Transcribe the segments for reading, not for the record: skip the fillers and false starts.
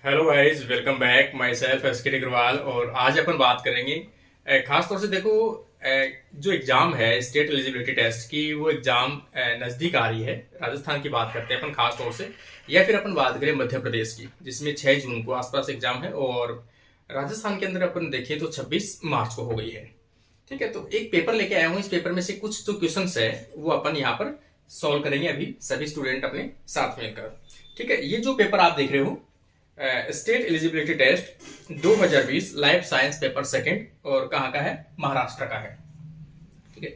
Hello guys, welcome back. My self SK Agrawal. और आज अपन बात करेंगे खास तौर से देखो, जो एग्जाम है स्टेट एलिजिबिलिटी टेस्ट की, वो एग्जाम नज़दीक आ रही है। राजस्थान की बात करते हैं अपन खास तौर से, या फिर अपन बात करें मध्य प्रदेश की, जिसमें 6 जून को आसपास एग्जाम है। और राजस्थान के अंदर अपन देखें तो 26 मार्च को हो गई है। ठीक है, तो एक पेपर लेके आया हूँ। इस पेपर में से कुछ जो क्वेश्चंस है वो अपन यहाँ पर सॉल्व करेंगे अभी, सभी स्टूडेंट अपने साथ मिलकर। ठीक है, ये जो पेपर आप देख रहे हो, state eligibility test 2020 life science paper second, और कहाँ का है? महाराष्ट्र का है। ठीक है,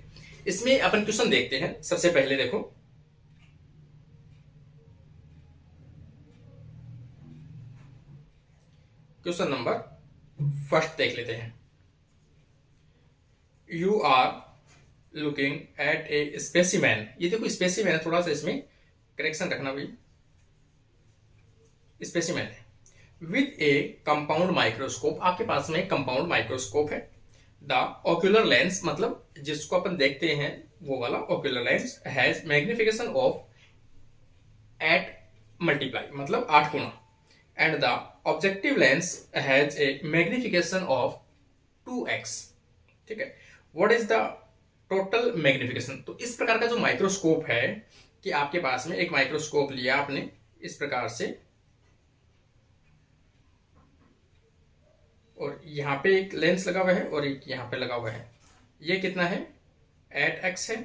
इसमें अपन क्वेश्चन देखते हैं। सबसे पहले देखो, क्वेश्चन नंबर फर्स्ट देख लेते हैं। You are looking at a specimen. ये देखो स्पेसिमैन, थोड़ा सा इसमें करेक्शन रखना भाई। स्पेसिमैन है विद ए कंपाउंड माइक्रोस्कोप। आपके पास में कंपाउंड माइक्रोस्कोप है। द ऑक्यूलर लेंस, मतलब जिसको अपन देखते हैं वो वाला ocular lens, has magnification of eight multiply, मतलब 8 गुना। And the objective lens has a magnification of 2x। ठीक है, what is the total magnification? तो इस प्रकार का जो माइक्रोस्कोप है, कि आपके पास में एक माइक्रोस्कोप लिया आपने इस प्रकार से, और यहाँ पे एक लेंस लगा हुआ है और एक यहाँ पे लगा हुआ है। ये कितना है? 8x है।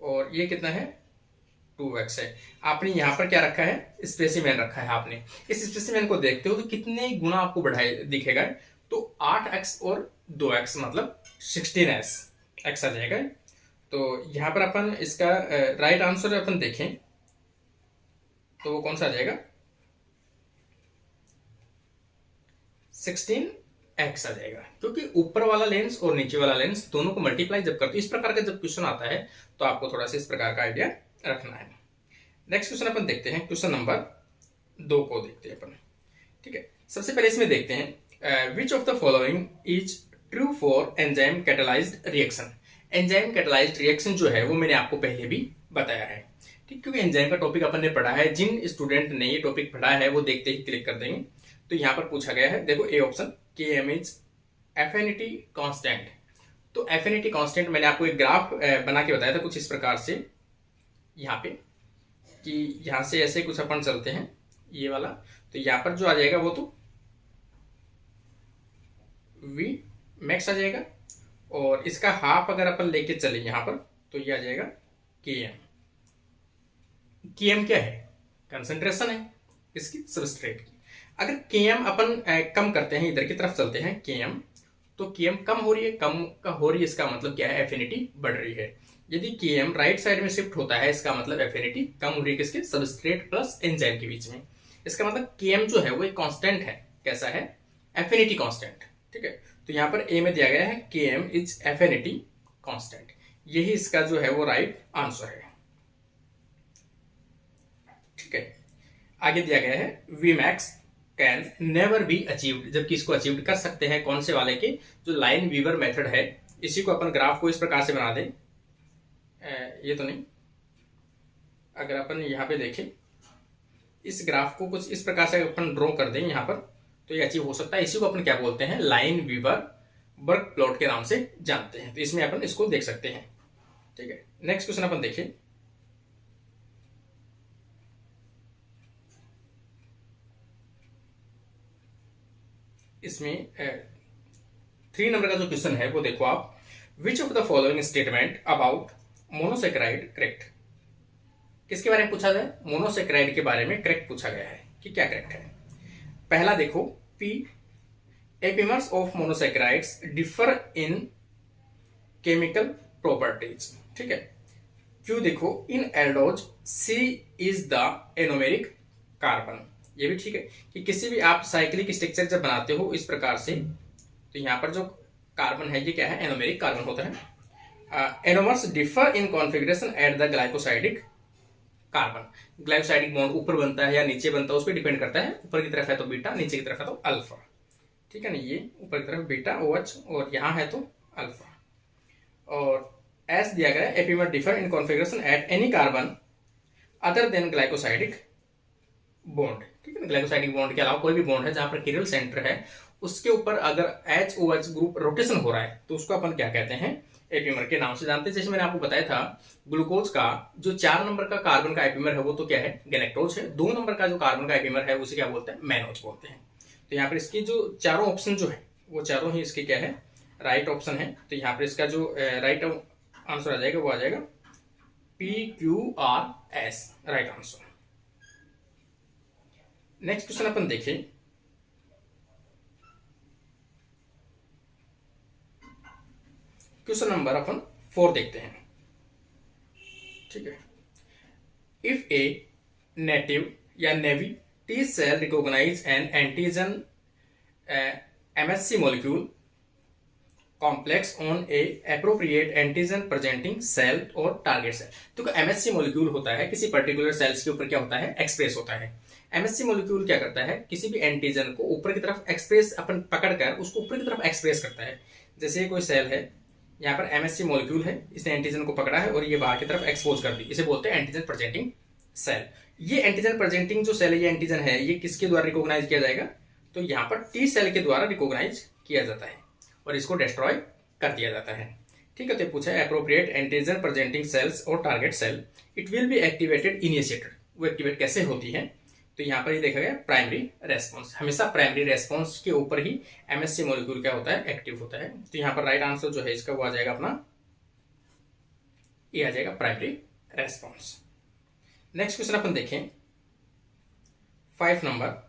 और ये कितना है? 2x है। आपने यहाँ पर क्या रखा है? स्पेसिमेन रखा है। आपने इस स्पेसिमेन को देखते हो तो कितने गुना आपको बढ़ाए दिखेगा? तो 8x और 2x मतलब 16x आ जाएगा। तो यहाँ पर अपन इसका राइट आंसर अपन देखें तो वो कौन सा आ जाएगा? 16x आ जाएगा, क्योंकि ऊपर वाला लेंस और नीचे वाला लेंस दोनों को मल्टीप्लाई जब करते, इस प्रकार का जब क्वेश्चन आता है तो आपको थोड़ा सा इस प्रकार का आइडिया रखना है। नेक्स्ट क्वेश्चन अपन देखते हैं, क्वेश्चन नंबर 2 को देखते हैं अपन। ठीक है, सबसे पहले इसमें देखते हैं, which of the following is true for enzyme catalysed reaction. Enzyme catalysed reaction जो है वो मैंने आपको पहले भी बताया है। ठीक, क्योंकि एंजाइम का टॉपिक अपन ने पढ़ा है। जिन स्टूडेंट ने ये टॉपिक पढ़ा है वो देखते ही क्लिक कर देंगे। तो यहाँ पर पूछा गया है, देखो ए ऑप्शन, के एम इज एफिनिटी कांस्टेंट। तो एफिनिटी कांस्टेंट मैंने आपको एक ग्राफ बना के बताया था कुछ इस प्रकार से, यहाँ पे, कि यहाँ से ऐसे कुछ अपन चलते हैं ये वाला, तो यहाँ पर जो आ जाएगा वो तो वी मैक्स आ जाएगा। और इसका हाफ अगर अपन लेके चले यहाँ पर तो ये आ जाएगा के एम। के एम क्या है? कंसंट्रेशन है इसकी, सबस्ट्रेट की। अगर के एम अपन कम करते हैं, इधर की तरफ चलते हैं के एम, तो के एम कम हो रही है। कम का हो रही है, इसका मतलब क्या है? एफिनिटी बढ़ रही है। यदि के एम राइट साइड में शिफ्ट होता है, इसका मतलब एफिनिटी कम हो रही है किसके? सबस्ट्रेट प्लस एंजाइम के बीच में। इसका मतलब के एम जो है वो एक कांस्टेंट है। कैसा है? Affinity constant. ठीक है, तो यहाँ पर ए में दिया गया है के एम इज एफिनिटी कांस्टेंट। यही इसका जो है वो राइट आंसर है। ठीक है, आगे दिया गया है V max can never be achieved. जबकि इसको अचीव कर सकते हैं कौन से वाले के? जो लाइन वीवर मेथड है। इसी को अपन ग्राफ को इस प्रकार से बना दें, ये तो नहीं, अगर अपन यहाँ पे देखें इस ग्राफ को कुछ इस प्रकार से अपन ड्रॉ कर दें यहाँ पर, तो ये अचीव हो सकता है। इसी को अपन क्या बोलते हैं? लाइन वीवर बर्क प्लॉट के नाम से जानते हैं। तो इसमें अपन इसको देख सकते हैं। ठीक है, नेक्स्ट क्वेश्चन अपन देखिए। इसमें 3 नंबर का जो क्वेश्चन है वो देखो आप। Which of the following statement about monosaccharide correct? किसके बारे में पूछा गया? मोनोसेक्राइड के बारे में करेक्ट पूछा गया है कि क्या करेक्ट है। पहला देखो, P epimers of monosaccharides differ in chemical properties. ठीक है, क्यों देखो, in aldose C is the anomeric carbon. ये भी ठीक है कि किसी भी आप साइक्लिक स्ट्रक्चर जब बनाते हो इस प्रकार से, तो यहाँ पर जो कार्बन है ये क्या है? एनोमेरिक कार्बन होता है। Anomers differ in configuration at the glycosidic carbon. Glycosidic bond ऊपर बनता है या नीचे बनता है, उस पर डिपेंड करता है। ऊपर की तरफ है तो बीटा, नीचे की तरफ है तो अल्फा। ठीक है ना, ये ऊपर की तरफ बीटा ओ एच और यहाँ है तो अल्फा। और एस दिया गया है, epimer differ in configuration at any carbon other than glycosidic bond. ठीक है ना। ग्लाइकोसाइडिक बॉन्ड के अलावा कोई भी बॉन्ड है जहां पर किरल सेंटर है, उसके ऊपर अगर HOH ग्रुप रोटेशन हो रहा है तो उसको अपन क्या कहते हैं, एपीमर के नाम से जानते हैं। जैसे मैंने आपको बताया था, ग्लूकोज का जो 4 नंबर का कार्बन का एपीमर है वो तो क्या है, गैलेक्टोज है। 2 नंबर का जो कार्बन का एपीमर है उसे क्या बोलते हैं, मैनोज बोलते हैं। तो यहाँ पर इसकी जो चारों ऑप्शन जो है वो चारों ही इसके क्या है, राइट ऑप्शन है। तो यहाँ पर इसका जो राइट आंसर आ जाएगा वो आ जाएगा PQRS, right answer. Next question अपन देखें, क्वेश्चन नंबर अपन 4 देखते हैं। ठीक है, इफ ए नेटिव या naive T cell recognize an antigen MSC molecule complex on a appropriate antigen presenting cell और टारगेट सेल। तो MSC मॉलिक्यूल होता है किसी पर्टिकुलर सेल्स के ऊपर क्या होता है, एक्सप्रेस होता है। MSC मॉलिक्यूल क्या करता है, किसी भी एंटीजन को ऊपर की तरफ एक्सप्रेस, अपन पकड़कर उसको ऊपर की तरफ एक्सप्रेस करता है। जैसे कोई सेल है, यहाँ पर MSC मॉलिक्यूल है, इसने एंटीजन को पकड़ा है और ये बाहर की तरफ एक्सपोज कर दी, इसे बोलते हैं एंटीजन प्रेजेंटिंग सेल। ये एंटीजन प्रेजेंटिंग जो सेल है, ये एंटीजन है, ये किसके द्वारा रिकॉग्नाइज किया जाएगा, तो यहाँ पर टी सेल के द्वारा रिकॉग्नाइज किया जाता है और इसको डिस्ट्रॉय कर दिया जाता है। ठीक है, तो पूछा है एप्रोप्रिएट एंटीजन प्रेजेंटिंग सेल्स और target cell it will be activated initiated. वो एक्टिवेट कैसे होती है, तो यहाँ पर ये देखा गया प्राइमरी रेस्पॉन्स, हमेशा प्राइमरी रेस्पॉन्स के ऊपर ही MSC मॉलिक्यूल क्या होता है, एक्टिव होता है। तो यहाँ पर राइट आंसर जो है इसका वो आ जाएगा अपना, ये आ जाएगा प्राइमरी रेस्पॉन्स। नेक्स्ट क्वेश्चन अपन देखें 5 नंबर।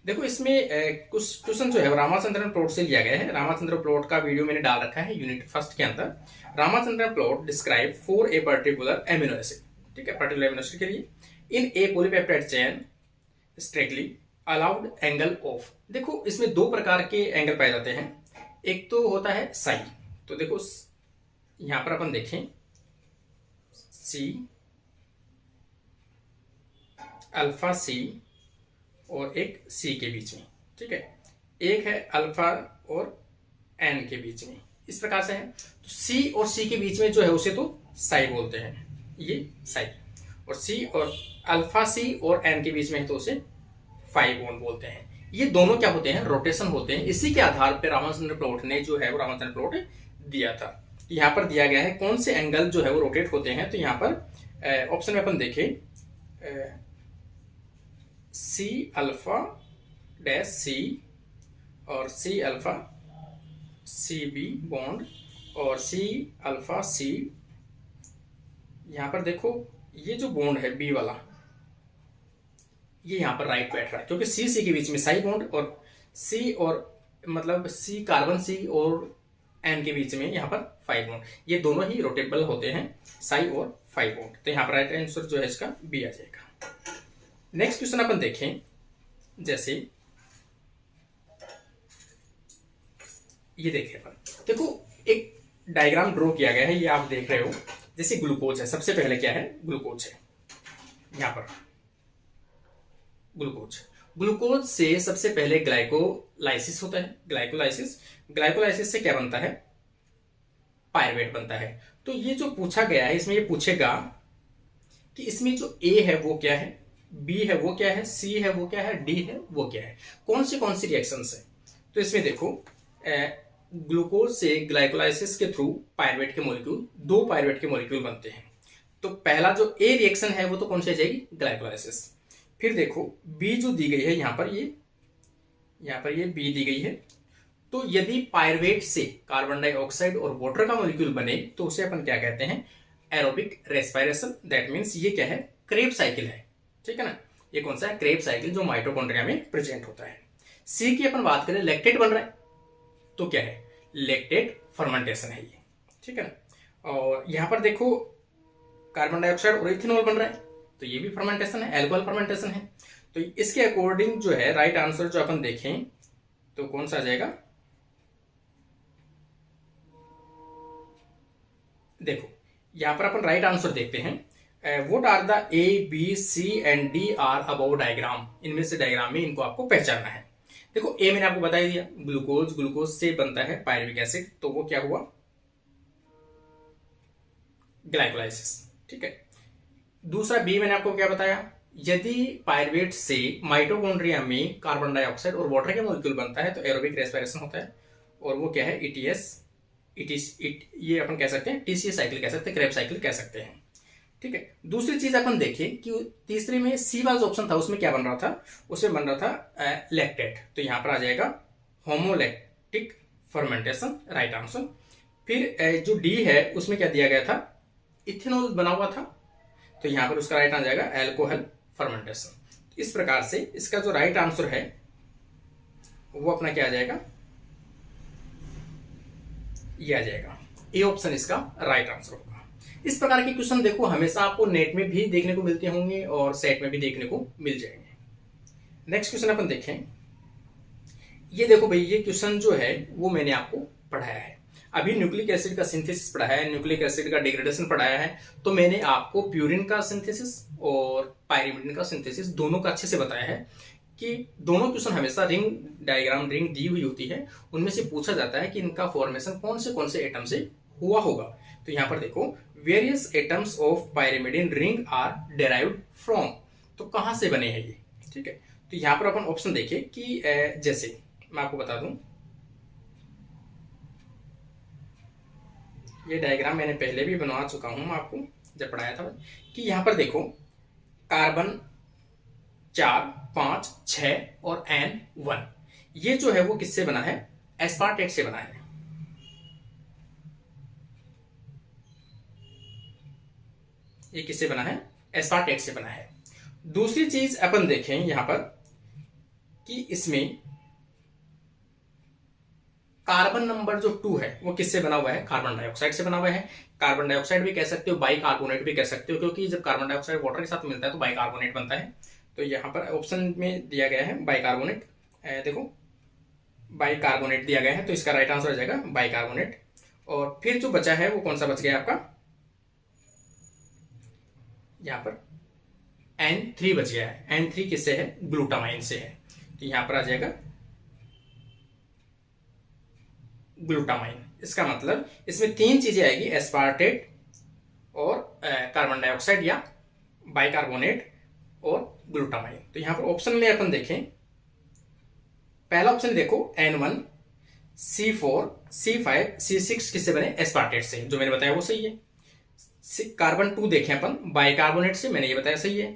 देखो इसमें कुछ क्वेश्चन जो है रामाचंद्रन प्लॉट से लिया गया है। रामाचंद्रन प्लॉट का वीडियो मैंने डाल रखा है यूनिट 1 के अंदर। Ramachandran plot describe for a particular amino acid, ठीक है, पर्टिकुलर एमिनो एसिड के लिए in a polypeptide chain strictly allowed angle of. देखो इसमें 2 प्रकार के एंगल पाए जाते हैं, एक तो होता है साई। तो देखो यहां पर अपन देखें सी, अल्फा सी और एक सी के बीच में, ठीक है, एक है अल्फा और एन के बीच में, इस प्रकार से है। तो सी और सी के बीच में जो है उसे तो साई बोलते हैं, ये साई। और सी और अल्फा सी और एन के बीच में है तो उसे फाई बॉन्ड बोलते हैं। ये दोनों क्या होते हैं, रोटेशन होते हैं। इसी के आधार पर रामाचंद्र प्लॉट ने जो है वो रामाचंद्र प्लॉट दिया था। यहाँ पर दिया गया है कौन से एंगल जो है वो रोटेट होते हैं। तो यहाँ पर ऑप्शन में अपन देखें सी अल्फा डैश सी और C alpha C B bond और सी अल्फा सी। यहां पर देखो ये जो बॉन्ड है बी वाला, ये यहां पर राइट बैठ रहा है क्योंकि सी सी के बीच में साई बॉन्ड और सी और मतलब सी कार्बन सी और एन के बीच में यहां पर फाइव बॉन्ड, ये दोनों ही रोटेबल होते हैं, साई और फाइव बॉन्ड। तो यहां पर राइट आंसर जो है इसका बी आ जाएगा। नेक्स्ट क्वेश्चन अपन देखें, जैसे ये देखिए अपन, देखो एक डायग्राम ड्रॉ किया गया है, ये आप देख रहे हो। जैसे ग्लूकोज है, सबसे पहले क्या है, ग्लूकोज है, यहां पर ग्लूकोज से सबसे पहले ग्लाइकोलाइसिस होता है। ग्लाइकोलाइसिस से क्या बनता है, पायरुवेट बनता है। तो ये जो पूछा गया है इसमें ये पूछेगा कि इसमें जो ए है वो क्या है, बी है वो क्या है, सी है वो क्या है, डी है वो क्या है, कौन सी रिएक्शंस है। तो इसमें देखो ग्लूकोज से ग्लाइकोलाइसिस के थ्रू पायरुवेट के मॉलिक्यूल, 2 पायरुवेट के मॉलिक्यूल बनते हैं। तो पहला जो ए रिएक्शन है वो तो कौन सी आ जाएगी, ग्लाइकोलाइसिस। फिर देखो बी जो दी गई है यहाँ पर ये बी दी गई है। तो यदि पायरुवेट से कार्बन डाइऑक्साइड और वाटर का मॉलिक्यूल बने तो उसे अपन क्या कहते हैं, एरोबिक रेस्पिरेशन। दैट मीन्स ये क्या है, क्रेब साइकिल है, ठीक है ना। ये कौन सा है, क्रेब साइकिल, जो माइटोकॉन्ड्रिया में प्रेजेंट होता है। सी की अपन बात करें, लैक्टेट बन रहा है, तो क्या है, लैक्टेट फर्मेंटेशन है ये, ठीक है ना। और यहां पर देखो कार्बन डाइऑक्साइड और इथेनॉल बन रहा है, तो ये भी फर्मेंटेशन है, एल्कोहल फर्मेंटेशन है। तो इसके अकॉर्डिंग जो है राइट आंसर जो अपन देखें तो कौन सा आ जाएगा, देखो यहां पर अपन राइट आंसर देखते हैं। What are the A B C and D are about diagram. इनमें से डायग्राम में इनको आपको पहचानना है। देखो ए मैंने आपको बता ही दिया, ग्लूकोज से बनता है पायरुविक एसिड, तो वो क्या हुआ, ग्लाइकोलाइसिस, ठीक है। दूसरा बी मैंने आपको क्या बताया, यदि पायरुवेट से माइटोकॉन्ड्रिया में कार्बन डाइऑक्साइड और वाटर के मॉलिक्यूल बनता है तो एरोबिक रेस्पिरेशन होता है, और वो क्या है, ये अपन कह सकते हैं टीसीए साइकिल कह सकते हैं, क्रेब साइकिल कह सकते हैं। ठीक है, दूसरी चीज अपन देखें कि तीसरे में सी वाला जो ऑप्शन था उसमें क्या बन रहा था, उसमें बन रहा था लैक्टेट, तो यहां पर आ जाएगा होमोलैक्टिक फर्मेंटेशन, राइट आंसर। फिर जो डी है उसमें क्या दिया गया था, इथेनॉल बना हुआ था, तो यहां पर उसका राइट आ जाएगा एल्कोहल फर्मेंटेशन। इस प्रकार से इसका जो राइट आंसर है वो अपना क्या आ जाएगा, ये आ जाएगा, ए ऑप्शन इसका राइट आंसर होगा। इस प्रकार के क्वेश्चन देखो हमेशा आपको नेट में भी देखने को मिलते होंगे और सेट में भी देखने को मिल जाएंगे। नेक्स्ट क्वेश्चन अपन देखें, ये देखो भाई, ये क्वेश्चन जो है वो मैंने आपको पढ़ाया है, अभी न्यूक्लिक एसिड का सिंथेसिस पढ़ाया है, न्यूक्लिक एसिड का डिग्रेडेशन पढ़ाया है, तो मैंने आपको प्यूरिन का सिंथेसिस और पायरिमिडिन का सिंथेसिस दोनों का अच्छे से बताया है कि दोनों क्वेश्चन हमेशा रिंग डायग्राम, रिंग दी हुई होती है, उनमें से पूछा जाता है कि इनका फॉर्मेशन कौन से एटम से हुआ होगा। तो यहां पर देखो, various atoms of pyrimidine ring are derived from, तो कहां से बने हैं ये। ठीक है, तो यहां पर अपन ऑप्शन देखें कि जैसे मैं आपको बता दूं, ये डायग्राम मैंने पहले भी बनवा चुका हूं आपको जब पढ़ाया था, कि यहां पर देखो कार्बन 4, 5, 6 और N1, ये जो है वो किससे बना है, एस्पार्टेट से बना है। ये किससे बना है, एस्पार्टेट से बना है। दूसरी चीज अपन देखें यहां पर कि इसमें कार्बन नंबर जो 2 है वो किससे बना हुआ है, कार्बन डाइऑक्साइड से बना हुआ है। कार्बन डाइऑक्साइड भी कह सकते हो, बाइकार्बोनेट भी कह सकते हो, क्योंकि जब कार्बन डाइऑक्साइड वाटर के साथ मिलता है तो बाइकार्बोनेट बनता है। तो यहाँ पर ऑप्शन में दिया गया है बाइकार्बोनेट, देखो बाइकार्बोनेट दिया गया है, तो इसका राइट आंसर हो जाएगा बाइकार्बोनेट। और फिर जो बचा है वो कौन सा बच गया आपका, यहाँ पर N3 बच गया है। N3 किससे है, ग्लूटामाइन से है, तो यहाँ पर आ जाएगा ग्लूटामाइन। इसका मतलब इसमें 3 चीजें आएगी, एस्पार्टेट और कार्बन डाइऑक्साइड या बाइकार्बोनेट और ग्लूटामाइन। तो यहां पर ऑप्शन में अपन देखें, पहला ऑप्शन देखो N1, C4, C5, C6 किससे बने, एस्पार्टेट से, जो मैंने बताया वो सही है। कार्बन 2 देखें अपन बाइकार्बोनेट से, मैंने ये बताया सही है।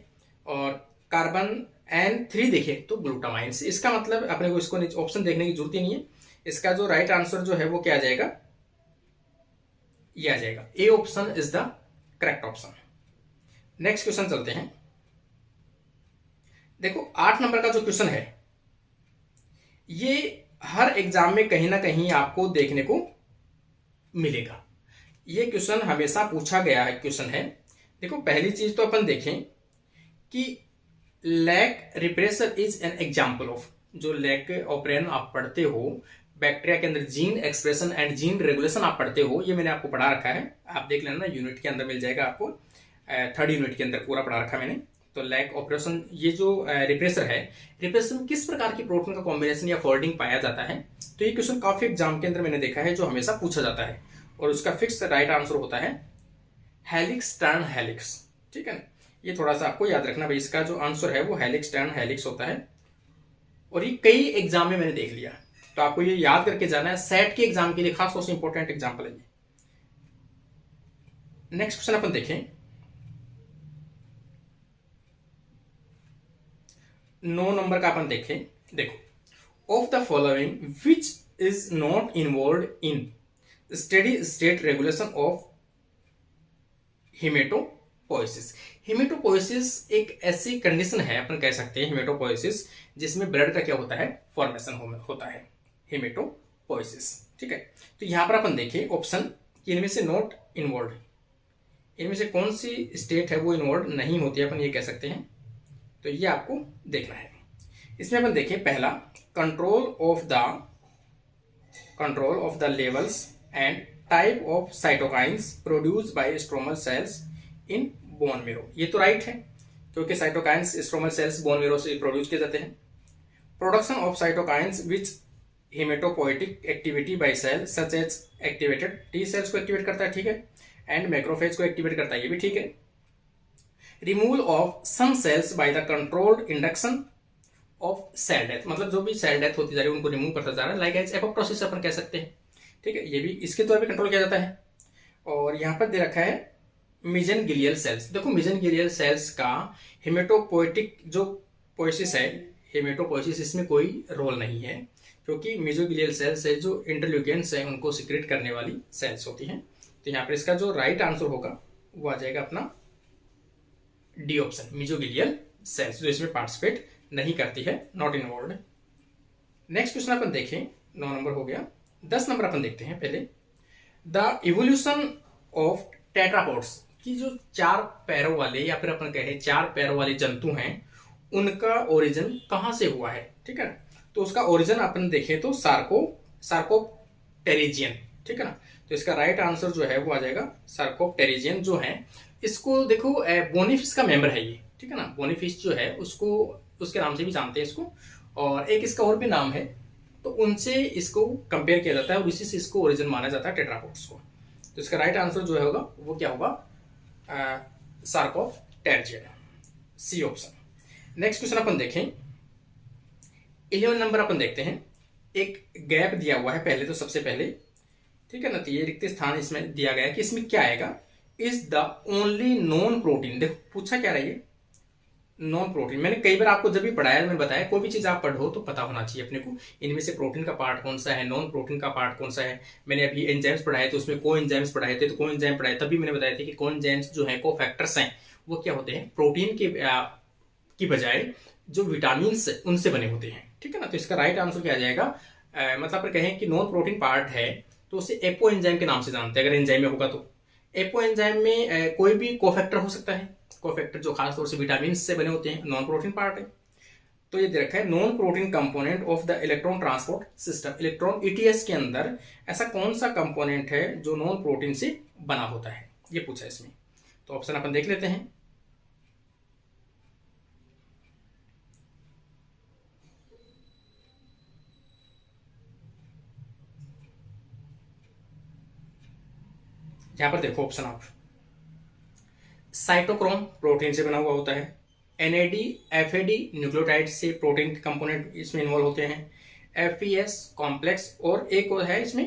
और कार्बन N3 देखें तो ग्लूटामाइन से। इसका मतलब अपने को इसको ऑप्शन देखने की जरूरत ही नहीं है, इसका जो राइट आंसर जो है वो क्या आ जाएगा, ये आ जाएगा, A option is the correct option. Next question चलते हैं। देखो 8 नंबर का जो क्वेश्चन है ये हर एग्जाम में कहीं ना कहीं आपको देखने को मिलेगा। ये क्वेश्चन हमेशा पूछा गया है क्वेश्चन है। देखो पहली चीज तो अपन देखें कि lac repressor is an example of, जो लैक ऑपरेशन आप पढ़ते हो, बैक्टीरिया के अंदर gene expression and gene regulation आप पढ़ते हो, ये मैंने आपको पढ़ा रखा है, आप देख लेना यूनिट के अंदर मिल जाएगा आपको, 3rd यूनिट के अंदर पूरा पढ़ा रखा मैंने। तो लैक ऑपरेशन, ये जो रिप्रेसर है, रिप्रेसर में किस प्रकार की प्रोटीन का कॉम्बिनेशन या फोल्डिंग पाया जाता है, तो ये क्वेश्चन काफी एग्जाम के अंदर मैंने देखा है जो हमेशा पूछा जाता है, और उसका फिक्स राइट आंसर होता है हेलिक्स टर्न हेलिक्स। ठीक है ना, ये थोड़ा सा आपको याद रखना भाई, इसका जो आंसर है वो हेलिक्स टर्न हेलिक्स होता है, और ये कई एग्जाम में मैंने देख लिया, तो आपको ये याद करके जाना है, सेट के एग्जाम के लिए खास तौर से इंपॉर्टेंट एग्जाम्पल है ये। नेक्स्ट क्वेश्चन अपन देखें, 9 नंबर का अपन देखें। देखो, of the following which is not involve in steady state regulation of haematopoiesis. Haematopoiesis एक ऐसी कंडीशन है, अपन कह सकते हैं हिमेटोपोइसिस, जिसमें ब्लड का क्या होता है, फॉर्मेशन होता है, हिमेटोपोइसिस। ठीक है, तो यहां पर अपन देखें ऑप्शन, इनमें से नॉट इन्वॉल्व, इनमें से कौन सी स्टेट है वो इन्वॉल्व नहीं होती है, अपन ये कह सकते हैं, तो ये आपको देखना है। इसमें अपन देखें पहला, control of the levels and type of cytokines produce by stromal cells in bone marrow. ये तो राइट है, क्योंकि cytokines stromal cells bone marrow से प्रोड्यूस किए जाते हैं। Production of cytokines which hematopoietic activity by cell such as activated T cells को activate करता है, ठीक है, एंड मैक्रोफेज को एक्टिवेट करता है, ये भी ठीक है। Removal of some cells by the controlled induction of cell death, मतलब जो भी सेल डेथ होती जा रही है उनको रिमूव करता जा रहा है, लाइक एज एपोप्टोसिस अपन कह सकते हैं। ठीक है, ये भी इसके द्वारा भी कंट्रोल किया जाता है। और यहाँ पर दे रखा है मिजनगिलियल सेल्स। देखो मिजनगिलियल सेल्स का हेमेटोपोइटिक जो पोइसिस है, हेमेटोपोइसिस इसमें कोई रोल नहीं है, क्योंकि मिजोगिलियल सेल्स है जो इंटरल्यूकेंस है उनको सिक्रेट करने वाली सेल्स होती हैं। तो यहाँ पर इसका जो राइट आंसर होगा वो आ जाएगा अपना डी ऑप्शन, मिजोगिलियल सेल्स, जो इसमें पार्टिसिपेट नहीं करती है, नॉट इन्वॉल्व। नेक्स्ट क्वेश्चन अपन देखें, 9 नंबर हो गया। 10 नंबर अपन देखते हैं पहले। द इवोल्यूशन ऑफ टेट्रापोड्स की जो 4 पैरों वाले या फिर अपन कहें 4 पैरों वाले जंतु हैं उनका ओरिजिन कहां से हुआ है। ठीक है, तो उसका ओरिजिन अपन देखें तो सार्कोप्टेरिजियन। ठीक है ना, तो इसका राइट आंसर जो है वो आ जाएगा सार्कोप्टेरिजियन जो है। इसको देखो बोनीफिश का मेंबर है ये। ठीक है ना, बोनीफिश जो है उसको उसके नाम से भी जानते हैं इसको, और एक इसका और भी नाम है, तो उनसे इसको कंपेयर किया जाता है और इसी से इसको ओरिजिन माना जाता है टेट्रापोड्स को। तो इसका राइट आंसर जो है होगा वो क्या होगा, सार्कोप्टेरिजियन, सी ऑप्शन। नेक्स्ट क्वेश्चन अपन देखें, 11 नंबर अपन देखते हैं। एक गैप दिया हुआ है पहले, तो सबसे पहले ठीक है ना, तो ये रिक्त स्थान इसमें दिया गया है कि इसमें क्या आएगा, is the only non protein. देखो पूछा क्या रही है, नॉन प्रोटीन। मैंने कई बार आपको जब भी पढ़ाया मैंने बताया कोई भी चीज आप पढ़ो तो पता होना चाहिए अपने को, इनमें से प्रोटीन का पार्ट कौन सा है, नॉन प्रोटीन का पार्ट कौन सा है। मैंने अभी एंजाइम्स पढ़ाए तो उसमें को एंजाइम्स पढ़ाए थे, तो को एंजाइम पढ़ाए तभी मैंने बताया था कि को एंजाइम्स जो है को फैक्टर्स हैं वो क्या होते हैं, प्रोटीन के की बजाय जो विटामिन उनसे बने होते हैं। ठीक है ना, तो इसका राइट आंसर क्या आ जाएगा, मतलब अगर कहें कि नॉन प्रोटीन पार्ट है तो उसे एपो एंजाइम के नाम से जानते हैं, अगर एंजाइम में होगा तो। एपो एंजाइम में कोई भी कोफैक्टर हो सकता है, कोफैक्टर जो खासतौर से विटामिन से बने होते हैं, नॉन प्रोटीन पार्ट है। तो ये दे रखा है non protein component of the electron transport system. Electron ETS के अंदर ऐसा कौन सा कंपोनेंट है जो नॉन प्रोटीन से बना होता है, ये पूछा इसमें। तो ऑप्शन अपन देख लेते हैं। यहां पर देखो ऑप्शन आप, साइटोक्रोम प्रोटीन से बना हुआ होता है, एनएडी एफएडी न्यूक्लियोटाइड से प्रोटीन के कंपोनेंट इसमें इन्वॉल्व होते हैं, एफईएस कॉम्प्लेक्स, और एक और है इसमें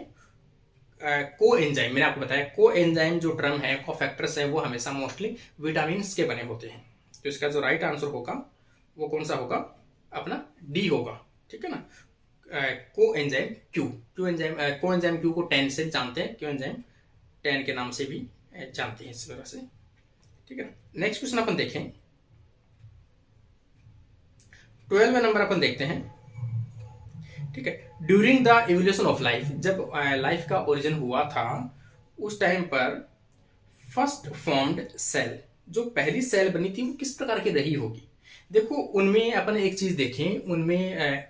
को एंजाइम। मैंने आपको बताया को एंजाइम जो टर्म है, को फैक्टर्स है, वो हमेशा मोस्टली विटामिन के बने होते हैं। तो इसका जो राइट आंसर होगा वो कौन सा होगा, अपना डी होगा। ठीक है ना, को एंजाइम क्यू एंजाइम, को एंजाइम क्यू को 10 से जानते हैं, क्यू एंजाइम 10 के नाम से भी जानते हैं इस तरह से। ठीक है, नेक्स्ट क्वेश्चन अपन देखें, 12वें नंबर अपन देखते हैं। ठीक है, during the evolution of life, जब लाइफ का ओरिजिन हुआ था उस टाइम पर फर्स्ट फॉर्म्ड सेल, जो पहली सेल बनी थी वो किस प्रकार की रही होगी। देखो उनमें अपन एक चीज देखें, उनमें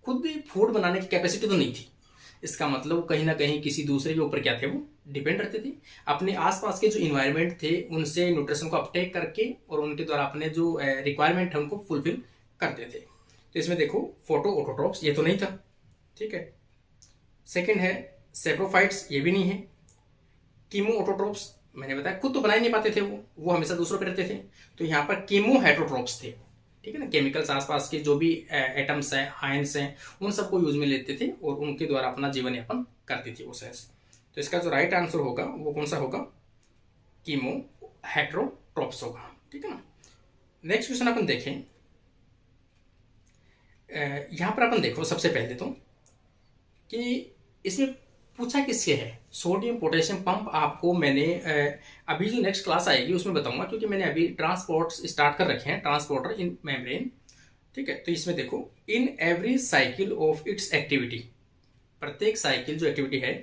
खुद भी फूड बनाने की कैपेसिटी तो नहीं थी। इसका मतलब कहीं ना कहीं किसी दूसरे के ऊपर क्या थे, वो डिपेंड रहते थे। अपने आसपास के जो इन्वायरमेंट थे उनसे न्यूट्रिशन को अपटेक करके और उनके द्वारा अपने जो रिक्वायरमेंट है उनको फुलफिल करते थे। तो इसमें देखो फोटो ऑटोट्रोप्स, ये तो नहीं था। ठीक है, सेकंड है सेप्रोफाइट्स, ये भी नहीं है। कीमो ऑटोट्रोप्स मैंने बताया खुद तो बना ही नहीं पाते थे, वो हमेशा दूसरों पे रहते थे। तो यहाँ पर कीमो हेटरोट्रोप्स थे। ठीक है ना, केमिकल्स आसपास के जो भी एटम्स हैं, आयंस हैं, उन सबको यूज में लेते थे और उनके द्वारा अपना जीवन यापन करती थी वो सेल्स। तो इसका जो राइट आंसर होगा वो कौन सा होगा, कीमो हेटरोट्रोप्स होगा। ठीक है ना, नेक्स्ट क्वेश्चन अपन देखें। यहां पर अपन देखो सबसे पहले तो कि इसमें पूछा किससे है, सोडियम पोटेशियम पंप। आपको मैंने अभी जो नेक्स्ट क्लास आएगी उसमें बताऊंगा, क्योंकि मैंने अभी ट्रांसपोर्ट स्टार्ट कर रखे हैं, ट्रांसपोर्टर इन मेम्ब्रेन। ठीक है, तो इसमें देखो in every cycle of its activity, प्रत्येक साइकिल जो एक्टिविटी है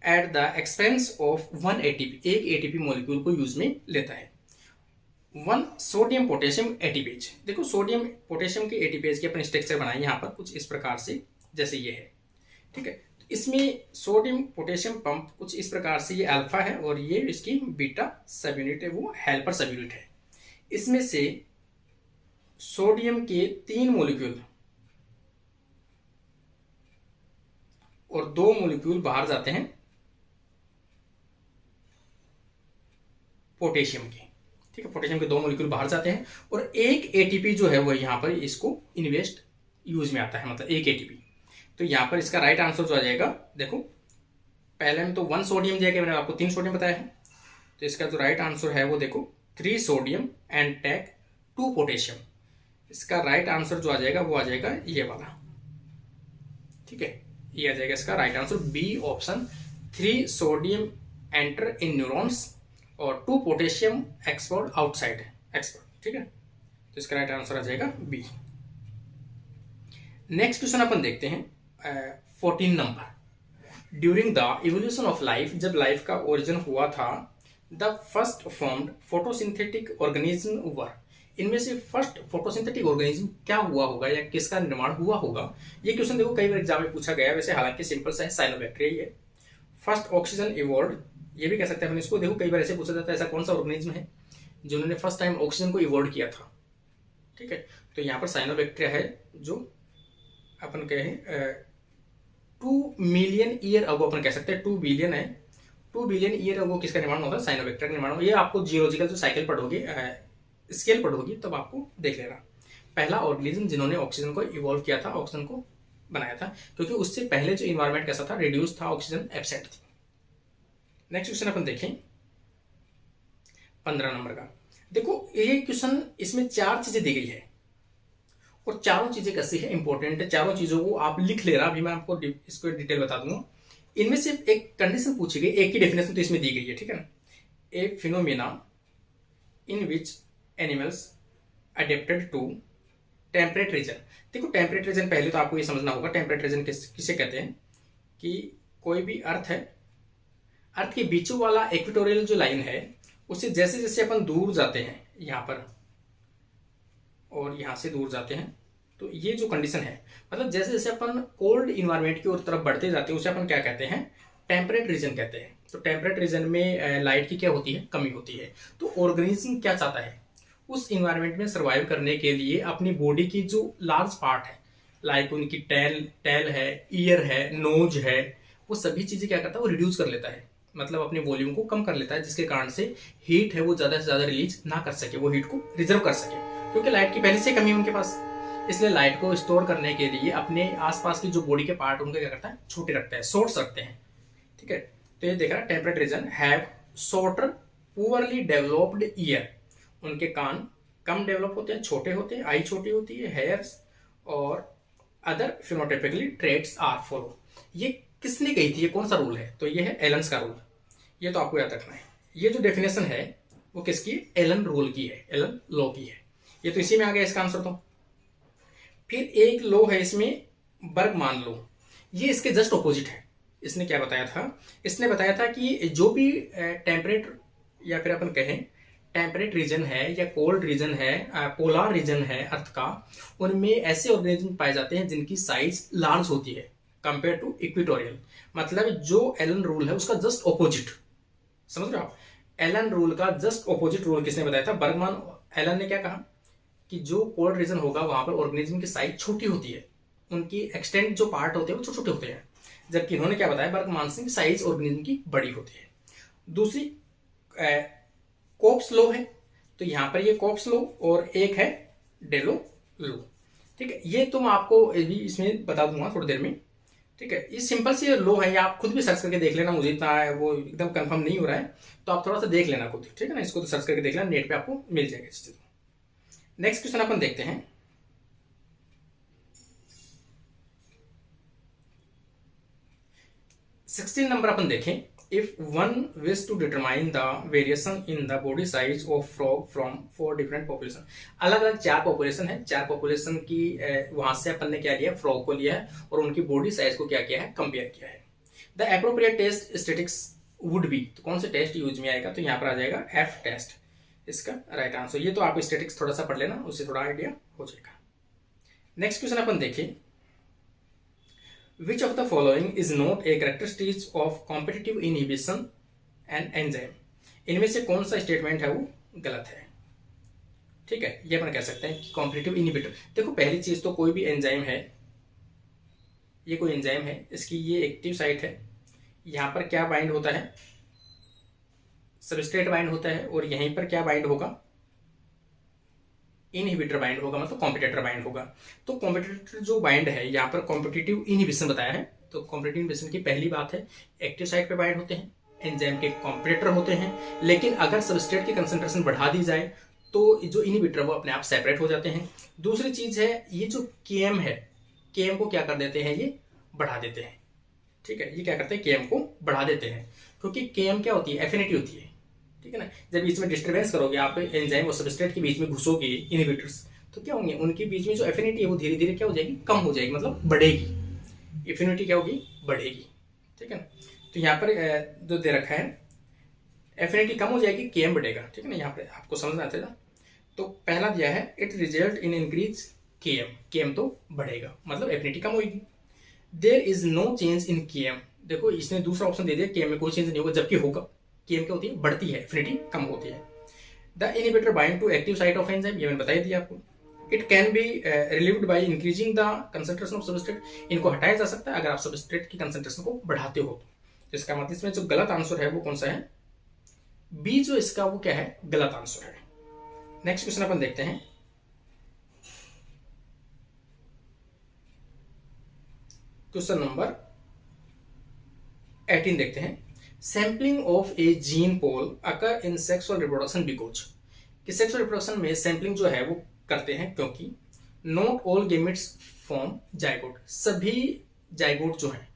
at the expense of 1 ATP, एक एटीपी मॉलिक्यूल को यूज में लेता है। 1 सोडियम पोटेशियम एटीपेज। देखो सोडियम पोटेशियम के एटीपेज के अपन स्ट्रक्चर बनाए यहाँ पर कुछ इस प्रकार से, जैसे ये है। ठीक है, इसमें सोडियम पोटेशियम पंप कुछ इस प्रकार से, ये अल्फा है और ये इसकी बीटा सब यूनिट है, वो हेल्पर सब यूनिट है। इसमें से सोडियम के 3 मॉलिक्यूल और 2 मॉलिक्यूल बाहर जाते हैं पोटेशियम के। ठीक है, पोटेशियम के 2 मॉलिक्यूल बाहर जाते हैं और एक एटीपी जो है वो यहाँ पर इसको इन्वेस्ट यूज में आता है, मतलब एक एटीपी। तो यहाँ पर इसका राइट आंसर जो आ जाएगा, देखो पहले में तो 1 सोडियम दिया गया, मैंने आपको 3 सोडियम बताया है, तो इसका जो राइट आंसर है वो देखो 3 सोडियम एंड टेक 2 पोटेशियम। इसका राइट आंसर जो आ जाएगा वो आ जाएगा ये वाला, ठीक है, ये आ जाएगा इसका right answer B option, 3 sodium enter in neurons और 2 पोटेशियम एक्सपोर्ट आउटसाइड एक्सपोर्ट, ठीक है, तो इसका राइट आंसर आ जाएगा बी। नेक्स्ट क्वेश्चन अपन देखते हैं 14 number. During the evolution of life, जब लाइफ का ओरिजिन हुआ था, the first formed photosynthetic organism were, इनमें से फर्स्ट फोटोसिंथेटिक ऑर्गेनिज्म क्या हुआ होगा या किसका निर्माण हुआ होगा। ये क्वेश्चन देखो कई बार एग्जाम में पूछा गया है, वैसे हालांकि सिंपल सा है, साइनोबैक्टीरिया ही है। फर्स्ट ऑक्सीजन इवॉल्व, ये भी कह सकते हैं अपन इसको, देखो कई बार ऐसे पूछा जाता है ऐसा कौन सा ऑर्गेनिज्म है जिन्होंने फर्स्ट टाइम ऑक्सीजन को इवॉल्व किया था, ठीक है, तो यहाँ पर साइनोबैक्टीरिया है, जो अपन कहें 2 मिलियन ईयर अगो अपन कह सकते हैं, 2 बिलियन है, 2 बिलियन ईयर अगो किसका निर्माण होता है, साइनोबैक्टीरिया का निर्माण होगा। ये आपको जियोलॉजिकल जो साइकिल पढ़ोगे, स्केल पढ़ोगी, तब आपको देख लेना। पहला ऑर्गेनिज्म जिन्होंने ऑक्सीजन को इवॉल्व किया था, ऑक्सीजन को बनाया था, क्योंकि उससे पहले जो इन्वायरमेंट कैसा था, रिड्यूस था, ऑक्सीजन एब्सेंट थी। नेक्स्ट क्वेश्चन अपन देखें 15 नंबर का। देखो ये क्वेश्चन, इसमें 4 चीजें दी गई है और चारों चीजें कैसी है, इंपॉर्टेंट है, चारों चीजों को आप लिख ले रहा, अभी मैं आपको इसको डिटेल बता दूंगा। इनमें से एक कंडीशन पूछी गई, एक ही डेफिनेशन तो इसमें दी गई है, ठीक है ना। A phenomena in which animals adapted to temperate region. देखो टेम्परेट रीजन पहले तो आपको ये समझना होगा, टेम्परेट रीजन किसे कहते हैं, कि कोई भी अर्थ है, अर्थ के बीचों वाला इक्वेटोरियल जो लाइन है, उससे जैसे जैसे अपन दूर जाते हैं यहाँ पर और यहाँ से दूर जाते हैं, तो ये जो कंडीशन है, मतलब जैसे जैसे अपन कोल्ड इन्वायरमेंट की ओर तरफ बढ़ते जाते हैं, उसे अपन क्या कहते हैं, टेम्परेट रीजन कहते हैं। तो टेम्परेट रीजन में लाइट की क्या होती है, कमी होती है। तो ऑर्गेनिज्म क्या चाहता है, उस इन्वायरमेंट में सर्वाइव करने के लिए अपनी बॉडी की जो लार्ज पार्ट है, लाइक उनकी टेल है, ईयर है, नोज है, वो सभी चीजें क्या करता है, वो रिड्यूस कर लेता है, मतलब अपने वॉल्यूम को कम कर लेता है, जिसके कारण से हीट है वो ज्यादा से ज्यादा रिलीज ना कर सके, वो हीट को रिजर्व कर सके, क्योंकि लाइट की पहले से कमी है उनके पास। इसलिए लाइट को स्टोर करने के लिए अपने आसपास की जो बॉडी के पार्ट उनके क्या करता है, छोटे रखता है, शॉर्ट्स रखते हैं, ठीक है। तो ये देख रहा है, temperate region have shorter poorly developed year, उनके कान कम डेवलप होते हैं, छोटे होते हैं, आई छोटी होती है, हेयर्स और अदर फिनोटाइपिकली ट्रेट्स आर फॉलो। ये किसने कही थी, ये कौन सा रूल है, तो ये है एलन्स का रूल, ये तो आपको याद रखना है। ये जो डेफिनेशन है वो किसकी, एलन रूल की है, एलन लॉ की है, ये तो इसी में आ गया इसका आंसर। तो फिर एक लॉ है इसमें, बर्गमान लॉ, ये इसके जस्ट ऑपोजिट है। इसने क्या बताया था, इसने बताया था कि जो भी टेम्परेट या फिर अपन कहें टेम्परेट रीजन है या कोल्ड रीजन है, पोलार रीजन है अर्थ का, उनमें ऐसे ऑर्गेनिज्म पाए जाते हैं जिनकी साइज लार्ज होती है कंपेयर टू इक्वेटोरियल। मतलब जो एलन रूल है उसका जस्ट ऑपोजिट, समझ रहे हो आप। एलन रूल का जस्ट ऑपोजिट रूल किसने बताया था, बर्गमान। एलन ने क्या कहा कि जो कोल्ड रीजन होगा वहां पर ऑर्गेनिज्म की साइज छोटी होती है, उनकी एक्सटेंट जो पार्ट होते हैं वो छोटे छोटे होते हैं, जबकि इन्होंने क्या बताया, बर्गमान सिंह, साइज ऑर्गेनिज्म की बड़ी होती है। दूसरी कोप्स लॉ है, तो यहां पर ये कोप्स लॉ और एक है डेलो लॉ, ठीक है। ये तुम आपको भी इसमें बता दूंगा थोड़ी देर में, ठीक है। ये सिंपल सी लॉ है, आप खुद भी सर्च करके देख लेना, मुझे इतना वो एकदम कंफर्म नहीं हो रहा है, तो आप थोड़ा सा देख लेना खुद, ठीक है ना। इसको तो सर्च करके देख लेना, नेट पे आपको मिल जाएगा इस चीज। नेक्स्ट क्वेश्चन अपन देखते हैं 16 नंबर अपन देखें। If one wish to determine the variation in the body size of frog from 4 different population, अलग अलग 4 पॉपुलेशन है, 4 पॉपुलेशन की वहां से अपन ने क्या लिया, फ्रॉग को लिया है और uनकी बॉडी साइज को क्या किया है, कंपेयर किया है। The appropriate test statistics would be, तो कौन से टेस्ट यूज में आएगा, तो यहाँ पर आ जाएगा एफ टेस्ट, इसका राइट आंसर। ये तो आप स्टैटिस्टिक्स थोड़ा सा पढ़ लेना, उससे थोड़ा आइडिया हो जाएगा। नेक्स्ट क्वेश्चन अपन देखिए, Which of the following is not a characteristic of competitive inhibition and enzyme? इनमें से कौन सा स्टेटमेंट है वो गलत है, ठीक है। ये अपन कह सकते हैं कि कॉम्पिटिटिव इनहिबिटर, देखो पहली चीज तो कोई भी एंजाइम है, ये कोई एंजाइम है, इसकी ये एक्टिव साइट है, यहां पर क्या बाइंड होता है, सबस्ट्रेट बाइंड होता है, और यहीं पर क्या बाइंड होगा, इनहिबिटर बाइंड होगा मतलब कॉम्पिटिटर बाइंड होगा। तो कॉम्पिटिटर जो बाइंड है यहाँ पर कॉम्पिटिटिव इनहिबिशन बताया है। तो कॉम्पिटिटिव इनहिबिशन की पहली बात है एक्टिव साइट पे बाइंड होते हैं, एंजाइम के कॉम्पिटिटर होते हैं, लेकिन अगर सबस्ट्रेट की कंसंट्रेशन बढ़ा दी जाए तो जो इनहिबिटर वो अपने आप सेपरेट हो जाते हैं। दूसरी चीज है ये जो केएम है, केएम को क्या कर देते हैं, ये बढ़ा देते हैं। ठीक है, ये क्या करते हैं, केएम को बढ़ा देते हैं, क्योंकि केएम क्या होती है, एफिनिटी होती है। ठीक है ना, जब बीच में डिस्टर्बेंस करोगे आप एंजाइम और सबस्ट्रेट के बीच में घुसोगे इनहिबिटर्स, तो क्या होंगे, उनके बीच में जो एफिनिटी है वो धीरे धीरे क्या हो जाएगी, कम हो जाएगी, मतलब बढ़ेगी। एफिनिटी क्या होगी, बढ़ेगी। ठीक है ना, तो यहाँ पर जो दे रखा है एफिनिटी कम हो जाएगी, केएम बढ़ेगा। ठीक है ना, यहाँ पर आपको समझना आता है। तो पहला दिया है it result in increase KM, KM तो बढ़ेगा मतलब एफिनिटी कम होगी। There is no change in KM, देखो इसने दूसरा ऑप्शन दे दिया केएम में कोई चेंज नहीं होगा, जबकि होगा, केएम क्या होती है, बढ़ती है, एफिनिटी कम होती है। The inhibitor bind to active site of enzyme, ये मैंने बता दिया आपको। It can be relieved by increasing the concentration of substrate, इनको हटाया जा सकता है अगर आप सबस्ट्रेट की कंसंट्रेशन को बढ़ाते हो तो। इसका मतलब इसमें जो गलत आंसर है वो कौन सा है, बी जो इसका वो क्या है, गलत आंसर है। नेक्स्ट क्वेश्चन अपन देखते हैं। क्वेश्चन नंबर 18 देखते हैं। Sampling of a gene pool occur in sexual reproduction because, कि सेक्सुअल रिप्रोडक्शन में सैम्पलिंग जो है वो करते हैं क्योंकि not all gametes form zygote, सभी जाइगोट जो हैं,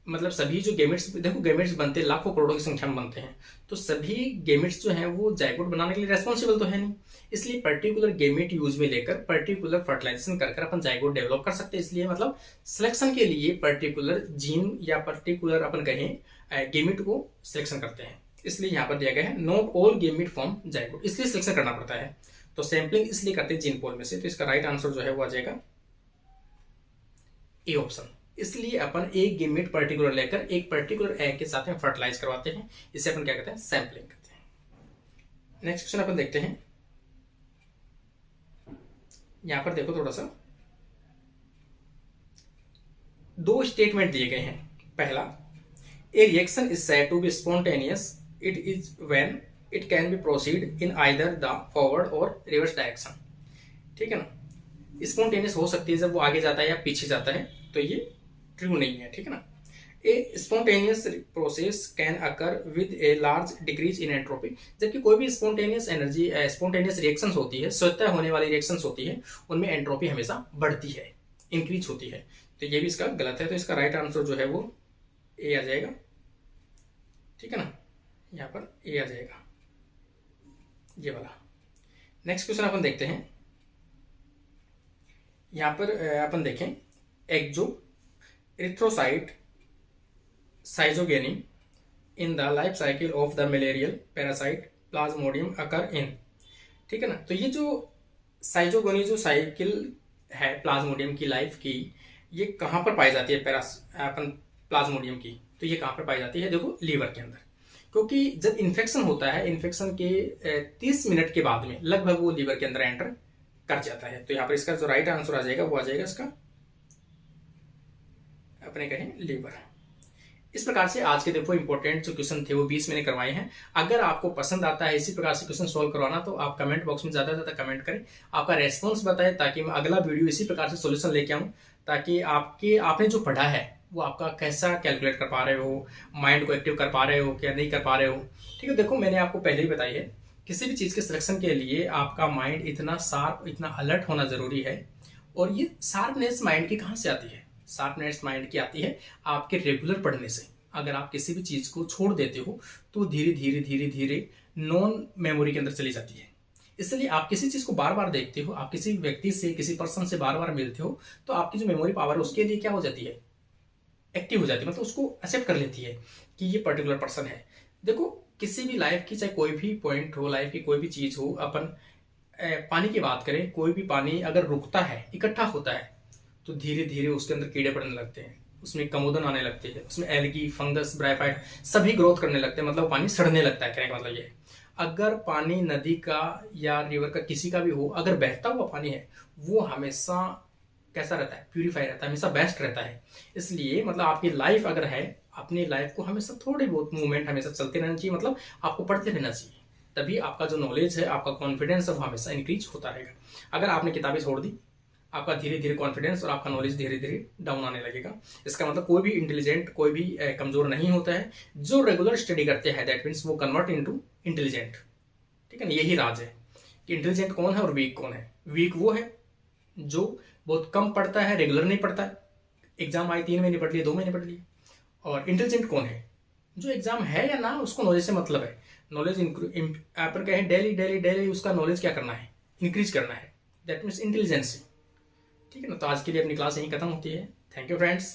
मतलब सभी जो गेमेट्स, देखो गेमेट्स बनते हैं लाखों करोड़ों की संख्या में बनते हैं, तो सभी गेमेट्स जो हैं वो जाइगोट बनाने के लिए रेस्पॉन्सिबल तो है नहीं, इसलिए पर्टिकुलर गेमेट यूज में लेकर पर्टिकुलर फर्टिलाइजेशन कर अपन जाइगोट डेवलप कर सकते हैं। इसलिए मतलब सिलेक्शन के लिए पर्टिकुलर जीन या पर्टिकुलर अपन कहें गेमेट को सिलेक्शन करते हैं, इसलिए यहाँ पर दिया गया है not all gamete form zygote, इसलिए सिलेक्शन करना पड़ता है। तो सैम्पलिंग इसलिए करते हैं जीन पोल में से, तो इसका राइट आंसर जो है वो आ जाएगा ए ऑप्शन। इसलिए अपन एक गेमेट पर्टिकुलर लेकर एक पर्टिकुलर एग के साथ में फर्टिलाइज करवाते हैं, इसे अपन क्या कहते हैं, सैम्पलिंग करते हैं। नेक्स्ट क्वेश्चन अपन देखते हैं। यहां पर देखो थोड़ा सा, दो स्टेटमेंट दिए गए हैं। पहला, a reaction is said to be spontaneous it is when it can be proceed in either the forward or reverse direction. ठीक है ना, स्पॉन्टेनियस हो सकती है जब वो आगे जाता है या पीछे जाता है, तो ये ट्रू नहीं है। ठीक है ना, ए spontaneous process can occur with a large decrease in entropy, जबकि कोई भी स्पॉन्टेनियस एनर्जी, स्पॉन्टेनियस रिएक्शंस होती है, स्वतः होने वाली रिएक्शंस होती है, उनमें एंट्रोपी हमेशा बढ़ती है, इंक्रीज होती है। तो ये भी इसका गलत है, तो इसका राइट आंसर जो है वो ए आ जाएगा। ठीक है ना, यहाँ पर ए आ जाएगा, ये वाला। नेक्स्ट क्वेश्चन अपन देखते हैं। यहाँ पर अपन देखें, exo erythrocyte schizogony in the life cycle of the malarial parasite plasmodium occur in. ठीक है ना, तो ये जो साइजोगोनी जो साइकिल है प्लाज्मोडियम की लाइफ की, ये कहाँ पर पाई जाती है, अपन प्लाज्मोडियम की, तो ये कहाँ पर पाई जाती है, देखो लीवर के अंदर, क्योंकि जब इन्फेक्शन होता है, इन्फेक्शन के 30 मिनट के बाद में लगभग वो लीवर के अंदर एंटर कर जाता है। तो यहाँ पर इसका जो राइट आंसर आ जाएगा वो आ जाएगा इसका, अपने कहें, लीवर। इस प्रकार से आज के देखो इंपॉर्टेंट जो क्वेश्चन थे वो 20 मैंने करवाए हैं। अगर आपको पसंद आता है इसी प्रकार से क्वेश्चन सॉल्व करवाना, तो आप कमेंट बॉक्स में ज्यादा से ज्यादा कमेंट करें, आपका रेस्पॉन्स बताएं, ताकि मैं अगला वीडियो इसी प्रकार से सोल्यूशन लेके आऊं, ताकि आपने जो पढ़ा है वो आपका कैसा कैलकुलेट कर पा रहे हो, माइंड को एक्टिव कर पा रहे हो क्या नहीं कर पा रहे हो। ठीक है, देखो मैंने आपको पहले ही बताई है, किसी भी चीज के सिलेक्शन के लिए आपका माइंड इतना शार्प, इतना अलर्ट होना जरूरी है। और ये शार्पनेस माइंड की कहाँ से आती है, शार्पनेस माइंड की आती है आपके रेगुलर पढ़ने से। अगर आप किसी भी चीज को छोड़ देते हो तो धीरे धीरे धीरे धीरे नॉन मेमोरी के अंदर चली जाती है। इसलिए आप किसी चीज को बार बार देखते हो, आप किसी व्यक्ति से, किसी पर्सन से बार बार मिलते हो, तो आपकी जो मेमोरी पावर है उसके लिए क्या हो जाती है, एक्टिव हो जाती है, मतलब उसको एक्सेप्ट कर लेती है कि ये पर्टिकुलर पर्सन है। देखो किसी भी लाइफ की, चाहे कोई भी पॉइंट हो, लाइफ की कोई भी चीज हो, अपन पानी की बात करें, कोई भी पानी अगर रुकता है, इकट्ठा होता है, तो धीरे धीरे उसके अंदर कीड़े पड़ने लगते हैं, उसमें कमोदन आने लगते हैं, उसमें एल्गी, फंगस, ब्राइफाइट सभी ग्रोथ करने लगते हैं, मतलब पानी सड़ने लगता है। कहने का मतलब ये, अगर पानी नदी का या रिवर का किसी का भी हो, अगर बहता हुआ पानी है, वो हमेशा कैसा रहता है, प्यूरिफाई रहता है, हमेशा बेस्ट रहता है। इसलिए मतलब आपकी लाइफ अगर है, अपनी लाइफ को हमेशा थोड़े बहुत मूवमेंट हमेशा चलते रहना चाहिए, मतलब आपको पढ़ते रहना चाहिए। तभी आपका जो नॉलेज है, आपका कॉन्फिडेंस है, वो हमेशा इंक्रीज होता रहेगा। अगर आपने किताबें छोड़ दी, आपका धीरे धीरे कॉन्फिडेंस और आपका नॉलेज धीरे धीरे डाउन आने लगेगा। इसका मतलब कोई भी इंटेलिजेंट, कोई भी कमजोर नहीं होता है। जो रेगुलर स्टडी करते हैं, दैट मीन्स वो कन्वर्ट इनटू इंटेलिजेंट। ठीक है ना, यही राज है कि इंटेलिजेंट कौन है और वीक कौन है। वीक वो है जो बहुत कम पढ़ता है, रेगुलर नहीं पढ़ता है, एग्जाम आई 3 महीने पढ़ लिए, 2 महीने पढ़ लिए। और इंटेलिजेंट कौन है, जो एग्जाम है या ना, उसको नॉलेज से मतलब है। नॉलेज पर कहें डेली डेली डेली उसका नॉलेज क्या करना है, इंक्रीज करना है, दैट मीन्स इंटेलिजेंस। ठीक है ना, तो आज के लिए अपनी क्लास यहीं खत्म होती है। Thank you friends.